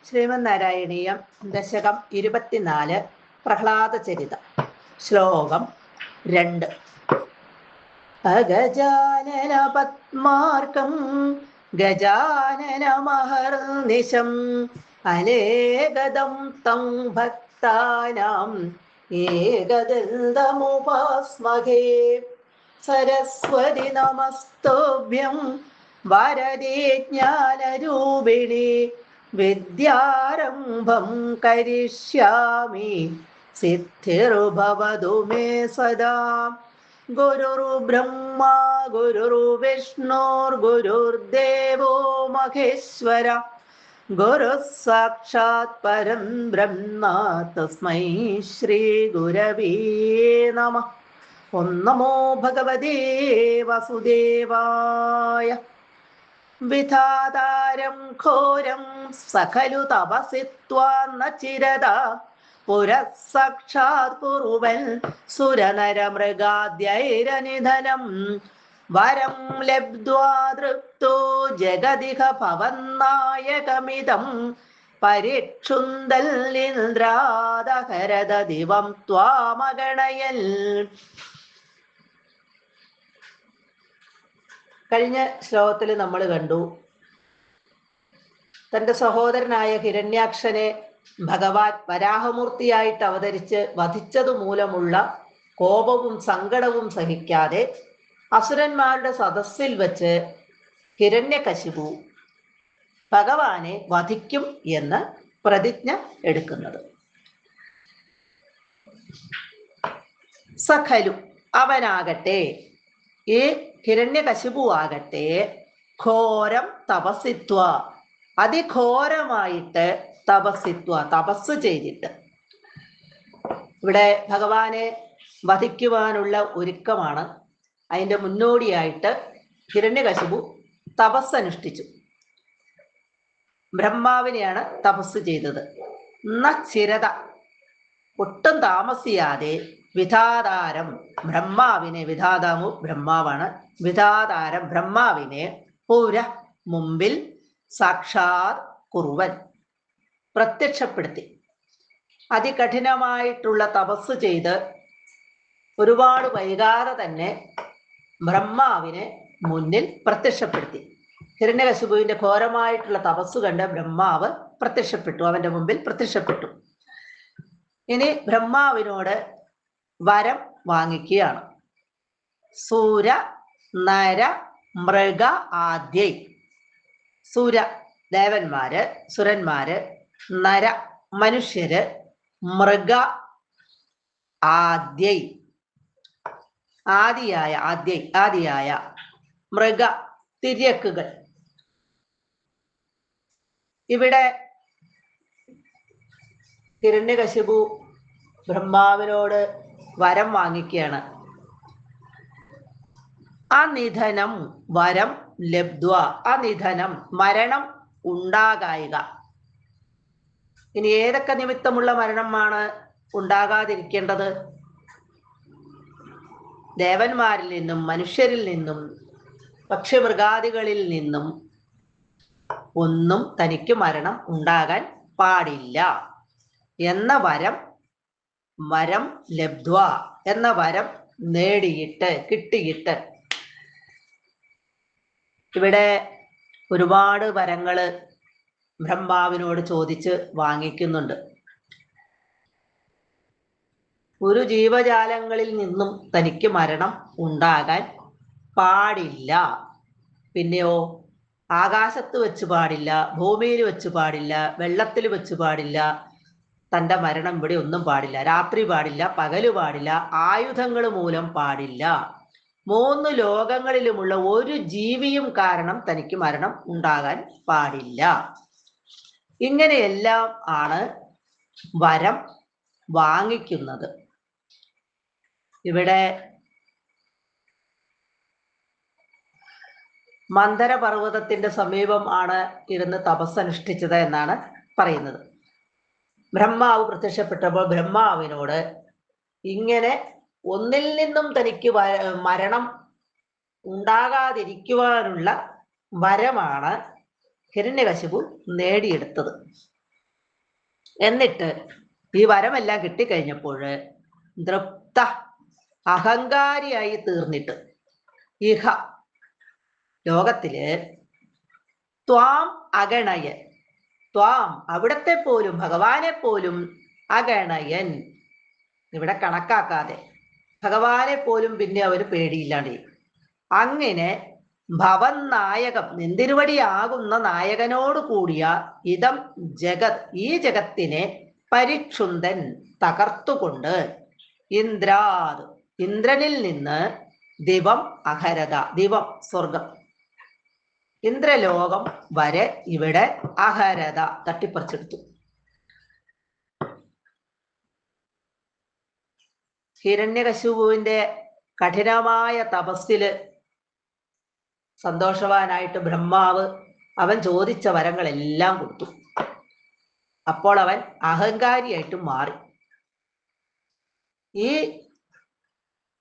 ശ്രീമന്നാരായണീയം ദശകം 24 പ്രഹ്ലാദചരിതം ശ്ലോകം 2. അഗജാനന പത്മാർക്കം ഗജാനനമഹർനിശം അലേകദം തം ഭക്താനാം ഏകദന്തമുപാസ്മഹേ. സരസ്വതി നമസ്തുഭ്യം വരദേ ജ്ഞാനരൂപിണി വിദ്യാരംഭം കരിഷ്യാമി സിദ്ധിർഭവതു മേ സദാ. ഗുരുർബ്രഹ്മാ ഗുരുർവിഷ്ണുർഗുരുർദേവോ മഹേശ്വര ഗുരുഃ സാക്ഷാത് പരം ബ്രഹ്മ തസ്മൈ ശ്രീ ഗുരവേ നമഃ. ഓം നമോ ഭഗവതേ വസുദേവായ. വിധാതാരം ഘോരം സഖലു തപസിത്വാന്ന ചിരത പുരഃ സാക്ഷാത് കുറുവൻ സുരനരമൃഗാദ്യൈരനിധനം. വരം ലബ്ധ്വാ തൃപ്തോ ജഗതിഹ ഭവന്നായകമിതം പരിക്ഷുന്തല്ലിന്ദ്രാദഹരത ദിവം ത്വാമഗണയൽ. കഴിഞ്ഞ ശ്ലോകത്തിൽ നമ്മൾ കണ്ടു, തൻ്റെ സഹോദരനായ ഹിരണ്യാക്ഷനെ ഭഗവാൻ വരാഹമൂർത്തിയായിട്ട് അവതരിച്ച് വധിച്ചതു മൂലമുള്ള കോപവും സങ്കടവും സഹിക്കാതെ അസുരന്മാരുടെ സദസ്സിൽ വെച്ച് ഹിരണ്യകശിപു ഭഗവാനെ വധിക്കും എന്ന് പ്രതിജ്ഞ എടുക്കുന്നത്. സഖലു അവനാകട്ടെ, ഈ ഹിരണ്യകശിപു ആകട്ടെ, ഘോരം തപസിത്വ അതിഘോരമായിട്ട് തപസ്സ് ചെയ്തിട്ട്. ഇവിടെ ഭഗവാനെ വധിക്കുവാനുള്ള ഒരുക്കമാണ്. അതിൻ്റെ മുന്നോടിയായിട്ട് ഹിരണ്യകശിപു തപസ്സനുഷ്ഠിച്ചു. ബ്രഹ്മാവിനെയാണ് തപസ് ചെയ്തത്. ചിരത ഒട്ടും താമസിയാതെ വിധാതാരം ബ്രഹ്മാവിനെ, വിധാതാമു ബ്രഹ്മാവാണ്, വിധാതാരം ബ്രഹ്മാവിനെ പുര മുമ്പിൽ സാക്ഷാത് കുറുവൻ പ്രത്യക്ഷപ്പെടുത്തി. അതികഠിനമായിട്ടുള്ള തപസ് ചെയ്ത് ഒരുപാട് വൈകാതെ തന്നെ ബ്രഹ്മാവിനെ മുന്നിൽ പ്രത്യക്ഷപ്പെടുത്തി. ഹിരണ്യകശിപുവിന്റെ ഘോരമായിട്ടുള്ള തപസ് കണ്ട് ബ്രഹ്മാവ് പ്രത്യക്ഷപ്പെട്ടു, അവന്റെ മുമ്പിൽ പ്രത്യക്ഷപ്പെട്ടു. ഇനി ബ്രഹ്മാവിനോട് വരം വാങ്ങിക്കുകയാണ്. സൂര നര മൃഗ ആദ്യൈ. സൂര ദേവന്മാര്, സുരന്മാര്, നര മനുഷ്യര്, മൃഗ ആദ്യൈ ആദിയായ മൃഗ തിര്യക്കുകൾ. ഇവിടെ ഹിരണ്യകശിപു ബ്രഹ്മാവിനോട് വരം വാങ്ങിക്കുകയാണ്. അനിധനം വരം ലബ്ധ്വ. അനിധനം മരണം ഉണ്ടാകായിക. ഇനി ഏതൊക്കെ നിമിത്തമുള്ള മരണമാണ് ഉണ്ടാകാതിരിക്കേണ്ടത്? ദേവന്മാരിൽ നിന്നും മനുഷ്യരിൽ നിന്നും പക്ഷിമൃഗാദികളിൽ നിന്നും ഒന്നും തനിക്ക് മരണം ഉണ്ടാകാൻ പാടില്ല എന്ന വരം ലബ്ധ്വ എന്ന വരം കിട്ടിയിട്ട്. ഇവിടെ ഒരുപാട് വരങ്ങള് ബ്രഹ്മാവിനോട് ചോദിച്ച് വാങ്ങിക്കുന്നുണ്ട്. ഒരു ജീവജാലങ്ങളിൽ നിന്നും തനിക്ക് മരണം ഉണ്ടാകാൻ പാടില്ല. പിന്നെയോ ആകാശത്ത് വെച്ച് പാടില്ല, ഭൂമിയിൽ വെച്ച് പാടില്ല, വെള്ളത്തിൽ വെച്ച് പാടില്ല. തൻ്റെ മരണം ഇവിടെ ഒന്നും പാടില്ല. രാത്രി പാടില്ല, പകല് പാടില്ല, ആയുധങ്ങൾ മൂലം പാടില്ല. 3 ലോകങ്ങളിലുമുള്ള ഒരു ജീവിയും കാരണം തനിക്ക് മരണം ഉണ്ടാകാൻ പാടില്ല. ഇങ്ങനെയെല്ലാം ആണ് വരം വാങ്ങിക്കുന്നത്. ഇവിടെ മന്ദരപർവ്വതത്തിന്റെ സമീപം ആണ് ഇരുന്ന് തപസ്സനുഷ്ഠിച്ചത് എന്നാണ് പറയുന്നത്. ബ്രഹ്മാവ് പ്രത്യക്ഷപ്പെട്ടപ്പോൾ ബ്രഹ്മാവിനോട് ഇങ്ങനെ ഒന്നിൽ നിന്നും തനിക്ക് മരണം ഉണ്ടാകാതിരിക്കുവാനുള്ള വരമാണ് ഹിരണ്യകശിപു നേടിയെടുത്തത്. എന്നിട്ട് ഈ വരമെല്ലാം കിട്ടിക്കഴിഞ്ഞപ്പോൾ തൃപ്ത അഹങ്കാരിയായി തീർന്നിട്ട് ഇഹ ലോകത്തില് ത്വാം അഗണയൻ, ത്വാം അവിടത്തെ പോലും ഭഗവാനെ പോലും അഗണയൻ ഇവിടെ കണക്കാക്കാതെ ഭഗവാനെ പോലും പിന്നെ അവര് പേടിയില്ലാണ്ട് അങ്ങനെ ഭവൻ നായകം നിന്തിരുവടിയാകുന്ന നായകനോട് കൂടിയ ഇതം ജഗത് ഈ ജഗത്തിനെ പരിക്ഷുന്തൻ തകർത്തുകൊണ്ട് ഇന്ദ്രാത് ഇന്ദ്രനിൽ നിന്ന് ദിവം അഹരത, ദിവം സ്വർഗം, ഇന്ദ്രലോകം വരെ ഇവിടെ അഹരത തട്ടിപ്പറിച്ചെടുത്തു. ഹിരണ്യകശിപുവിന്റെ കഠിനമായ തപസ്സില് സന്തോഷവാനായിട്ട് ബ്രഹ്മാവ് അവൻ ചോദിച്ച വരങ്ങളെല്ലാം കൊടുത്തു. അപ്പോൾ അവൻ അഹങ്കാരിയായിട്ട് മാറി. ഈ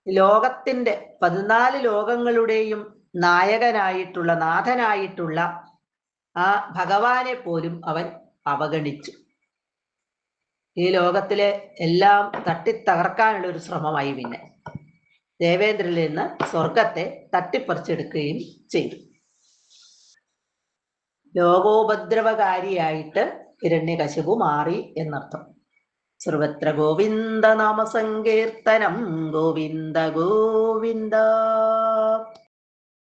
ലോകത്തിന്റെ 14 ലോകങ്ങളുടെയും നായകനായിട്ടുള്ള നാഥനായിട്ടുള്ള ആ ഭഗവാനെ പോലും അവൻ അവഗണിച്ചു. ഈ ലോകത്തിലെ എല്ലാം തട്ടിത്തകർക്കാനുള്ള ഒരു ശ്രമമായി പിന്നെ ദേവേന്ദ്രനിൽ നിന്ന് സ്വർഗത്തെ തട്ടിപ്പറിച്ചെടുക്കുകയും ചെയ്തു. ലോകോപദ്രവകാരിയായിട്ട് ഹിരണ്യകശിപു മാറി എന്നർത്ഥം. സർവത്ര ഗോവിന്ദ നാമ സങ്കീർത്തനം ഗോവിന്ദ ഗോവിന്ദ.